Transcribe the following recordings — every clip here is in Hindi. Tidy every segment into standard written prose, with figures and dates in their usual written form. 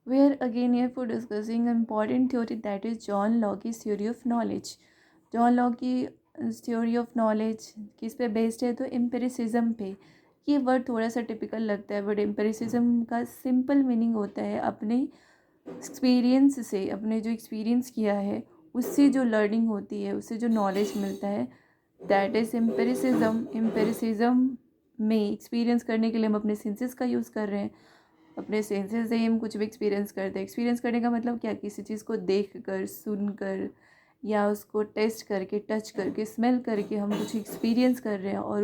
We are again here for discussing an important theory, that is John Locke's theory of knowledge. John Locke की थ्योरी ऑफ नॉलेज किस पे बेस्ड है, तो एम्पेरिसिज्म पे। ये वर्ड थोड़ा सा टिपिकल लगता है, बट एम्पेरिसिज्म का सिंपल मीनिंग होता है अपने एक्सपीरियंस से, अपने जो एक्सपीरियंस किया है उससे जो लर्निंग होती है, उससे जो नॉलेज मिलता है, दैट इज़ एम्पेरिसिज्म। एम्पेरिसिज्म में एक्सपीरियंस करने के लिए हम अपने सेंसेस का यूज़ कर रहे हैं। अपने सेंसेस से ही हम कुछ भी एक्सपीरियंस करते हैं। एक्सपीरियंस करने का मतलब क्या, किसी चीज़ को देख कर, सुन कर, या उसको टेस्ट करके, टच करके, स्मेल करके हम कुछ एक्सपीरियंस कर रहे हैं, और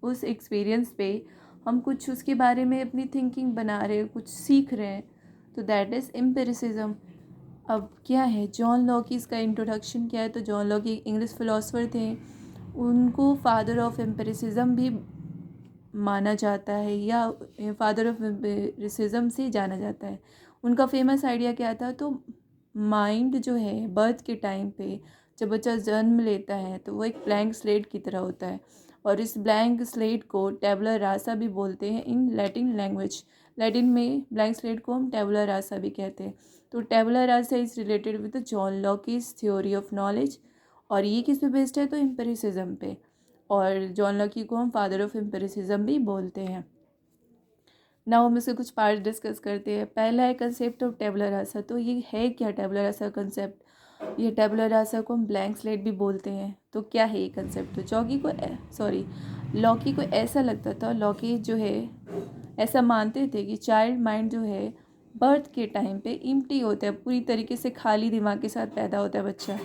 उस एक्सपीरियंस पे हम कुछ उसके बारे में अपनी थिंकिंग बना रहे हैं, कुछ सीख रहे हैं, तो दैट इज़ एम्पिरिसिज्म। अब क्या है जॉन लॉक, इसका इंट्रोडक्शन क्या है, तो जॉन लॉक एक इंग्लिश फिलोसफर थे। उनको फादर ऑफ एम्पिरिसिज्म भी माना जाता है, या फादर ऑफ एम्पिरिसिज्म से जाना जाता है। उनका फेमस आइडिया क्या था, तो माइंड जो है बर्थ के टाइम पे, जब बच्चा जन्म लेता है तो वो एक ब्लैंक स्लेट की तरह होता है, और इस ब्लैंक स्लेट को टैबुला रासा भी बोलते हैं इन लैटिन लैंग्वेज। लैटिन में ब्लैंक स्लेट को हम टैबुला रासा भी कहते हैं। तो tabula rasa is related with John Locke's theory of knowledge, और ये किस पे बेस्ड है, तो एम्पिरिसिज्म पे। और जॉन लॉकी को हम फादर ऑफ एम्पिरिसिज्म भी बोलते हैं। नाउ हम इसके कुछ पार्ट डिस्कस करते हैं। पहला है कंसेप्ट ऑफ टैबुला रासा। तो ये है क्या टैबुला रासा कंसेप्ट? ये टैबुला रासा को हम ब्लैंक स्लेट भी बोलते हैं। तो क्या है ये कंसेप्ट? तो लॉकी को ऐसा लगता था, लॉकी जो है ऐसा मानते थे कि चाइल्ड माइंड जो है बर्थ के टाइम पे इम्प्टी होता है, पूरी तरीके से खाली दिमाग के साथ पैदा होता है बच्चा।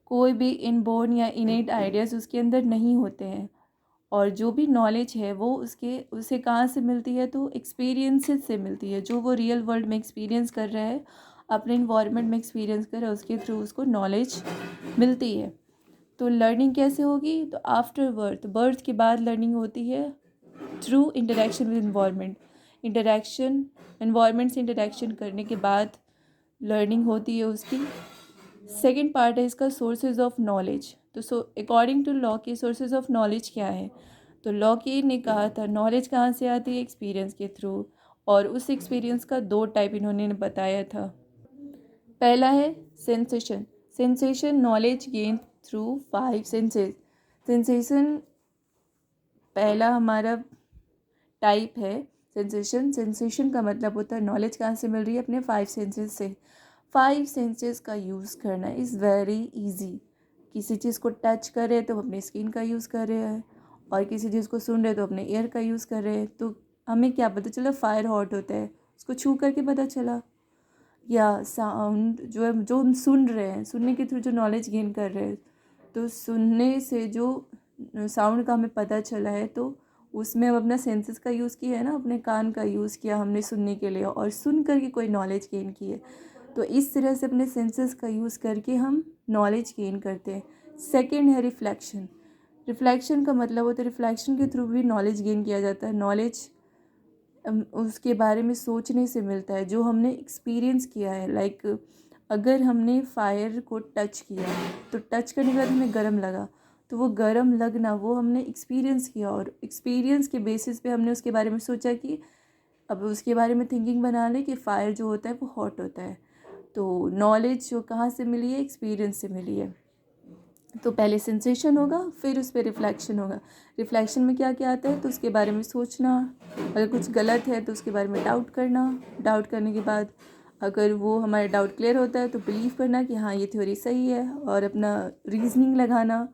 कोई भी इनबोर्न या इनेट आइडियाज़ उसके अंदर नहीं होते हैं, और जो भी नॉलेज है वो उसे कहाँ से मिलती है, तो एक्सपीरियंसेस से मिलती है। जो वो रियल वर्ल्ड में एक्सपीरियंस कर रहा है, अपने इन्वायरमेंट में एक्सपीरियंस कर रहा है, उसके थ्रू उसको नॉलेज मिलती है। तो लर्निंग कैसे होगी, तो आफ्टर बर्थ, बर्थ के बाद लर्निंग होती है through interaction with environment. Interaction, environment से इंटरेक्शन करने के बाद लर्निंग होती है उसकी। सेकेंड पार्ट है इसका सोर्सेज ऑफ नॉलेज। तो अकॉर्डिंग टू लॉ के सोर्सेज ऑफ नॉलेज क्या है, तो लॉ के ने कहा था नॉलेज कहाँ से आती है, एक्सपीरियंस के थ्रू। और उस एक्सपीरियंस का दो टाइप इन्होंने बताया था। पहला है sensation. Sensation knowledge gain through 5 senses. Sensation पहला हमारा टाइप है सेंसेशन। सेंसेशन का मतलब होता है नॉलेज कहाँ से मिल रही है, अपने 5 सेंसेस से। 5 सेंसेस का यूज़ करना इज़ वेरी इजी। किसी चीज़ को टच कर रहे तो अपने स्किन का यूज़ कर रहे हैं, और किसी चीज़ को सुन रहे तो अपने ईयर का यूज़ कर रहे हैं। तो हमें क्या पता चला, फायर हॉट होता है, उसको छू करके पता चला। या साउंड जो है, जो हम सुन रहे हैं, सुनने के थ्रू जो नॉलेज गेन कर रहे हैं, तो सुनने से जो साउंड का हमें पता चला है, तो उसमें हम अपना सेंसेस का यूज़ किया है ना, अपने कान का यूज़ किया हमने सुनने के लिए, और सुन करके कोई नॉलेज गेन की है। तो इस तरह से अपने सेंसेस का यूज़ करके हम नॉलेज गेन करते हैं। सेकेंड है रिफ्लेक्शन। रिफ्लेक्शन का मतलब होता है रिफ्लेक्शन के थ्रू भी नॉलेज गेन किया जाता है। नॉलेज उसके बारे में सोचने से मिलता है, जो हमने एक्सपीरियंस किया है। लाइक अगर हमने फायर को टच किया, तो टच करने के बाद हमें गर्म लगा, तो वो गर्म लगना वो हमने एक्सपीरियंस किया, और एक्सपीरियंस के बेसिस पे हमने उसके बारे में सोचा कि अब उसके बारे में थिंकिंग बना लें कि फ़ायर जो होता है वो हॉट होता है। तो नॉलेज जो कहाँ से मिली है, एक्सपीरियंस से मिली है। तो पहले सेंसेशन होगा, फिर उस पर रिफ्लेक्शन होगा। रिफ्लेक्शन में क्या क्या आता है, तो उसके बारे में सोचना, अगर कुछ गलत है तो उसके बारे में डाउट करना, डाउट करने के बाद अगर वो हमारा डाउट क्लियर होता है तो बिलीव करना कि हाँ ये थ्योरी सही है, और अपना रीजनिंग लगाना।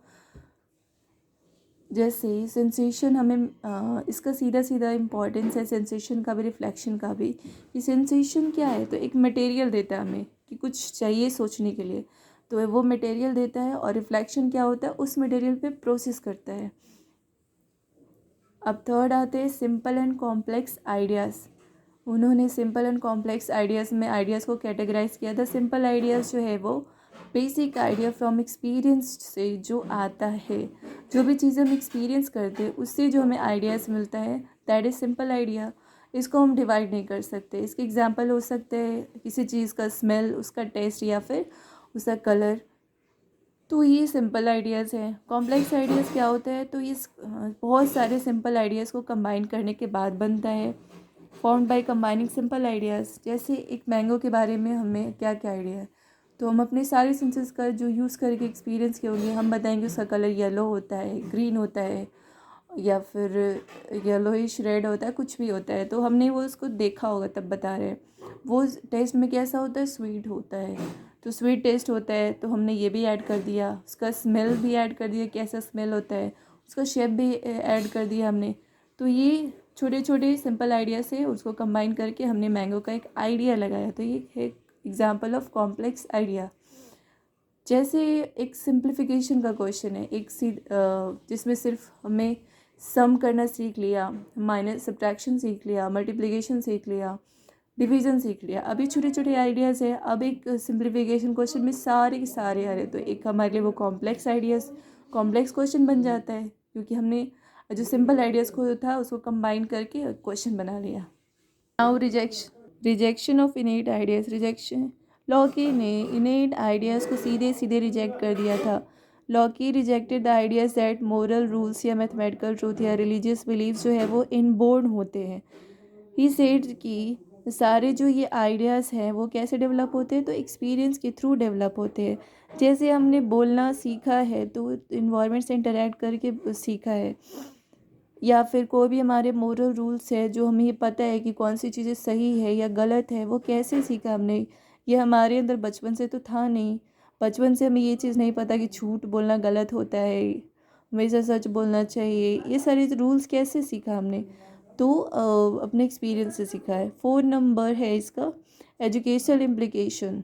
जैसे सेंसेशन हमें इसका सीधा सीधा इम्पॉर्टेंस है सेंसेशन का भी, रिफ्लेक्शन का भी। कि सेंसेशन क्या है, तो एक मटेरियल देता है हमें कि कुछ चाहिए सोचने के लिए, तो वो मटेरियल देता है। और रिफ्लेक्शन क्या होता है, उस मटेरियल पे प्रोसेस करता है। अब थर्ड आते हैं सिंपल एंड कॉम्प्लेक्स आइडियाज़। उन्होंने सिंपल एंड कॉम्प्लेक्स आइडियाज़ में आइडियाज़ को कैटेगराइज किया था। सिंपल आइडियाज़ जो है वो बेसिक आइडिया फ्रॉम एक्सपीरियंस से जो आता है, जो भी चीज़ हम एक्सपीरियंस करते हैं उससे जो हमें आइडियाज़ मिलता है, दैट इज़ सिंपल आइडिया। इसको हम डिवाइड नहीं कर सकते। इसके एग्जांपल हो सकते हैं किसी चीज़ का स्मेल, उसका टेस्ट, या फिर उसका कलर। तो ये सिंपल आइडियाज़ हैं। कॉम्प्लेक्स आइडियाज़ क्या होता है, तो ये बहुत सारे सिंपल आइडियाज़ को कंबाइन करने के बाद बनता है। Formed by combining simple ideas. जैसे एक मैंगो के बारे में हमें क्या क्या आइडिया है, तो हम अपने सारे सेंसेस का जो यूज़ करके एक्सपीरियंस किए होंगे, हम बताएंगे उसका कलर येलो होता है, ग्रीन होता है, या फिर येलोइश रेड होता है, कुछ भी होता है। तो हमने वो उसको देखा होगा तब बता रहे हैं। वो टेस्ट में कैसा होता है, स्वीट होता है, तो स्वीट टेस्ट होता है, तो हमने ये भी ऐड कर दिया। उसका स्मेल भी ऐड कर दिया, कैसा स्मेल होता है, उसका शेप भी ऐड कर दिया हमने। तो ये छोटे छोटे सिंपल आइडिया से उसको कंबाइन करके हमने मैंगो का एक आइडिया लगाया। तो ये एक एग्जाम्पल ऑफ कॉम्प्लेक्स आइडिया। जैसे एक सिंप्लीफिकेशन का क्वेश्चन है, जिसमें सिर्फ हमें सम करना सीख लिया, माइनस सब्ट्रैक्शन सीख लिया, मल्टीप्लिकेशन सीख लिया, डिवीज़न सीख लिया। अभी छोटे छोटे आइडियाज़ है। अब एक सिंप्लीफिकेशन क्वेश्चन में सारे के सारे आ रहे, तो एक हमारे लिए वो कॉम्प्लेक्स क्वेश्चन बन जाता है, क्योंकि हमने जो सिंपल आइडियाज़ को था उसको कंबाइन करके क्वेश्चन बना लिया। Now rejection of innate ideas. Locke ने इनेट आइडियाज़ को सीधे सीधे रिजेक्ट कर दिया था। Locke rejected the ideas that moral rules या मैथमेटिकल ट्रूथ या रिलीजियस बिलीव्स जो है वो इनबोर्न होते हैं। ही सेड कि सारे जो ये आइडियाज़ हैं वो कैसे डेवलप होते हैं, तो एक्सपीरियंस के थ्रू डेवलप होते हैं। जैसे हमने बोलना सीखा है तो इन्वायरमेंट से इंटरेक्ट करके सीखा है, या फिर कोई भी हमारे मोरल रूल्स है जो हमें ये पता है कि कौन सी चीज़ें सही है या गलत है, वो कैसे सीखा हमने। ये हमारे अंदर बचपन से तो था नहीं। बचपन से हमें ये चीज़ नहीं पता कि झूठ बोलना गलत होता है, हमेशा सच बोलना चाहिए। ये सारे रूल्स कैसे सीखा हमने, तो अपने एक्सपीरियंस से सीखा है। 4 नंबर है इसका, educational implication.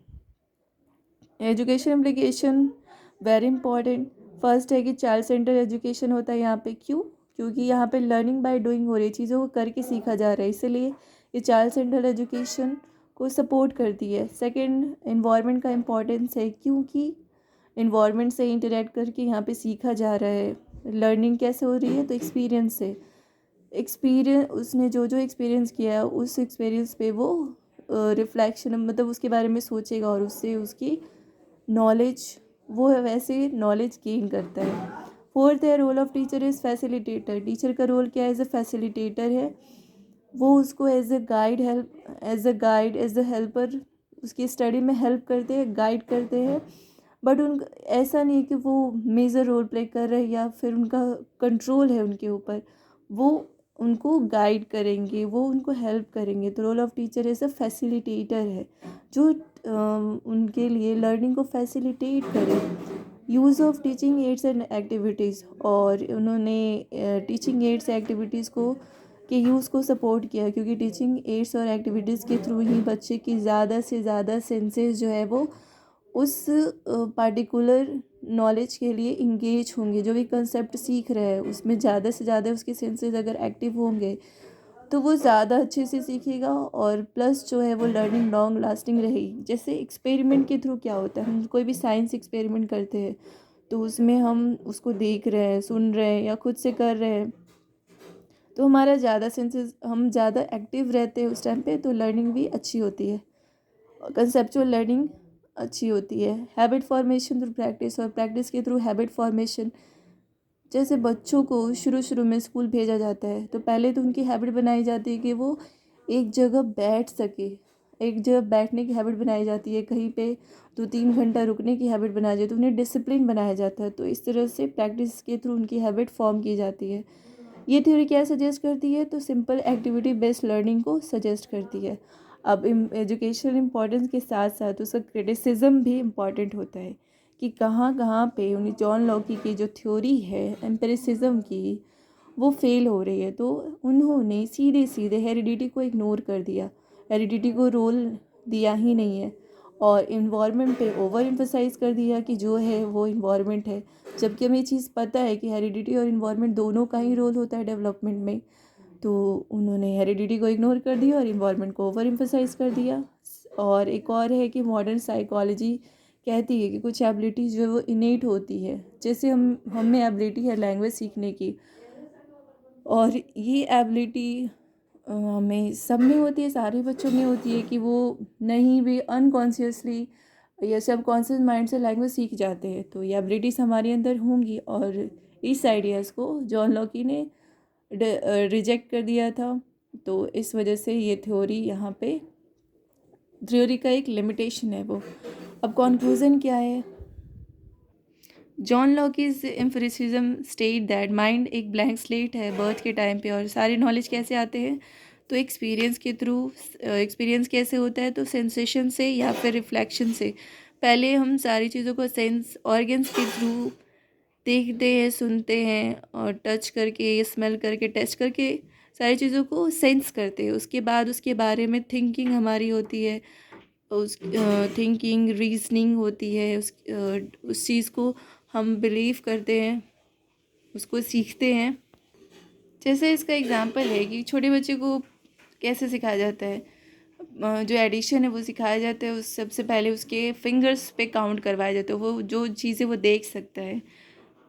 Very important. First है कि चाइल्ड सेंटर एजुकेशन होता है यहाँ पे। क्यों? क्योंकि यहाँ पे लर्निंग बाय डूइंग हो रही है, चीज़ों को करके सीखा जा रहा है, इसलिए ये चाइल्ड सेंटर एजुकेशन को सपोर्ट करती है। सेकंड, इन्वायरमेंट का इम्पोर्टेंस है, क्योंकि इन्वायरमेंट से इंटरेक्ट करके यहाँ पे सीखा जा रहा है। लर्निंग कैसे हो रही है, तो एक्सपीरियंस से। उसने जो जो एक्सपीरियंस किया है उस एक्सपीरियंस पे वो रिफ्लेक्शन, मतलब उसके बारे में सोचेगा और उससे उसकी नॉलेज, वो वैसे नॉलेज गेन करता है। फोर्थ है, role of teacher is facilitator. Teacher का रोल क्या है, एज अ फैसिलिटेटर है। वो उसको एज अ हेल्पर उसकी स्टडी में हेल्प करते हैं, गाइड करते हैं। बट ऐसा नहीं है कि वो मेजर रोल प्ले कर रहे हैं या फिर उनका कंट्रोल है उनके ऊपर। वो उनको गाइड करेंगे, वो उनको हेल्प करेंगे। तो role of teacher as a facilitator है, जो उनके लिए लर्निंग को फैसिलिटेट करे। Use of teaching aids and activities, और उन्होंने टीचिंग एड्स एक्टिविटीज़ को के यूज़ को सपोर्ट किया, क्योंकि टीचिंग एड्स और एक्टिविटीज़ के थ्रू ही बच्चे की ज़्यादा से ज़्यादा सेंसेस जो है वो उस पार्टिकुलर नॉलेज के लिए इंगेज होंगे। जो भी कंसेप्ट सीख रहे हैं उसमें ज़्यादा से ज़्यादा उसके सेंसेस अगर एक्टिव होंगे तो वो ज़्यादा अच्छे से सीखेगा, और प्लस जो है वो लर्निंग लॉन्ग लास्टिंग रहेगी। जैसे एक्सपेरिमेंट के थ्रू क्या होता है, हम कोई भी साइंस एक्सपेरिमेंट करते हैं तो उसमें हम उसको देख रहे हैं, सुन रहे हैं या खुद से कर रहे हैं, तो हमारा ज़्यादा सेंसेस, हम ज़्यादा एक्टिव रहते हैं उस टाइम पे, तो लर्निंग भी अच्छी होती है, कंसेप्चुअल लर्निंग अच्छी होती है। हैबिट फॉर्मेशन थ्रू प्रैक्टिस, और प्रैक्टिस के थ्रू हैबिट फॉर्मेशन। जैसे बच्चों को शुरू शुरू में स्कूल भेजा जाता है तो पहले तो उनकी हैबिट बनाई जाती है कि वो एक जगह बैठ सके, एक जगह बैठने की हैबिट बनाई जाती है, कहीं पे 2-3 घंटा रुकने की हैबिट बनाई जाती है, तो उन्हें डिसिप्लिन बनाया जाता है। तो इस तरह से प्रैक्टिस के थ्रू उनकी हैबिट फॉर्म की जाती है। ये थ्योरी क्या सजेस्ट करती है, तो सिंपल एक्टिविटी बेस्ड लर्निंग को सजेस्ट करती है। अब एजुकेशनल इम्पोर्टेंस के साथ साथ उसका क्रिटिसिज्म भी इम्पॉर्टेंट होता है, कि कहाँ कहाँ पे उन्हें जॉन लॉकी की जो थ्योरी है एम्पिरिसिज्म की वो फेल हो रही है। तो उन्होंने सीधे सीधे हेरिडिटी को इग्नोर कर दिया, हेरिडिटी को रोल दिया ही नहीं है, और इन्वायरमेंट पे ओवर एम्फसाइज कर दिया कि जो है वो इन्वायरमेंट है। जबकि हमें ये चीज़ पता है कि हेरिडिटी और इन्वायरमेंट दोनों का ही रोल होता है डेवलपमेंट में। तो उन्होंने हेरिडिटी को इग्नोर कर दिया और इन्वायरमेंट को ओवर एम्फसाइज कर दिया। और एक और है कि मॉडर्न साइकोलॉजी कहती है कि कुछ एबिलिटीज़ जो है वो इनेट होती है। जैसे हम में एबिलिटी है लैंग्वेज सीखने की, और ये एबिलिटी हमें सब में होती है, सारे बच्चों में होती है, कि वो नहीं भी अनकॉन्शियसली या सब कॉन्शियस माइंड से लैंग्वेज सीख जाते हैं। तो ये एबिलिटीज़ हमारे अंदर होंगी, और इस आइडियाज़ को जॉन लॉकी ने रिजेक्ट कर दिया था। तो इस वजह से ये थ्योरी का एक लिमिटेशन है वो। अब कॉन्क्लूज़न क्या है? जॉन लॉकीज एम्फिरिसिज्म स्टेट दैट माइंड एक ब्लैंक स्लेट है बर्थ के टाइम पे, और सारे नॉलेज कैसे आते हैं? तो एक्सपीरियंस के थ्रू। एक्सपीरियंस कैसे होता है? तो सेंसेशन से या फिर रिफ्लेक्शन से। पहले हम सारी चीज़ों को सेंस ऑर्गन्स के थ्रू देखते हैं, सुनते हैं, और टच करके, स्मेल करके, टेस्ट करके सारी चीज़ों को सेंस करते हैं। उसके बाद उसके बारे में थिंकिंग हमारी होती है, उस थिंकिंग रीजनिंग होती है, उस चीज़ को हम बिलीव करते हैं, उसको सीखते हैं। जैसे इसका एग्जांपल है कि छोटे बच्चे को कैसे सिखाया जाता है, जो एडिशन है वो सिखाया जाता है। उस सबसे पहले उसके फिंगर्स पे काउंट करवाया जाता है, वो जो चीज़ें वो देख सकता है।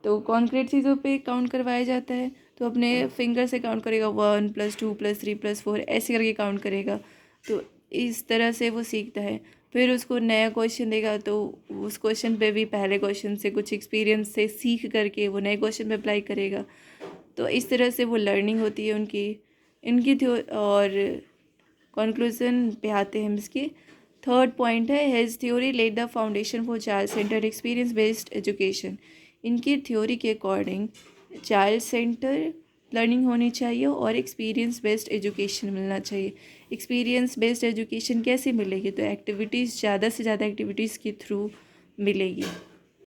तो कॉन्क्रीट चीज़ों पे काउंट करवाया जाता है, तो अपने फिंगर से काउंट करेगा, 1+2+3+4 ऐसे करके काउंट करेगा। तो इस तरह से वो सीखता है। फिर उसको नया क्वेश्चन देगा तो उस क्वेश्चन पे भी पहले क्वेश्चन से कुछ एक्सपीरियंस से सीख करके वो नए क्वेश्चन पे अप्लाई करेगा। तो इस तरह से वो लर्निंग होती है उनकी। इनकी और कंक्लूजन पे आते हैं हम इसके। थर्ड पॉइंट है, his theory led the foundation for child centre experience based education. इनकी थ्योरी के अकॉर्डिंग चाइल्ड सेंटर लर्निंग होनी चाहिए और एक्सपीरियंस बेस्ड एजुकेशन मिलना चाहिए। एक्सपीरियंस बेस्ड एजुकेशन कैसे मिलेगी? तो एक्टिविटीज़, ज़्यादा से ज़्यादा एक्टिविटीज़ के थ्रू मिलेगी।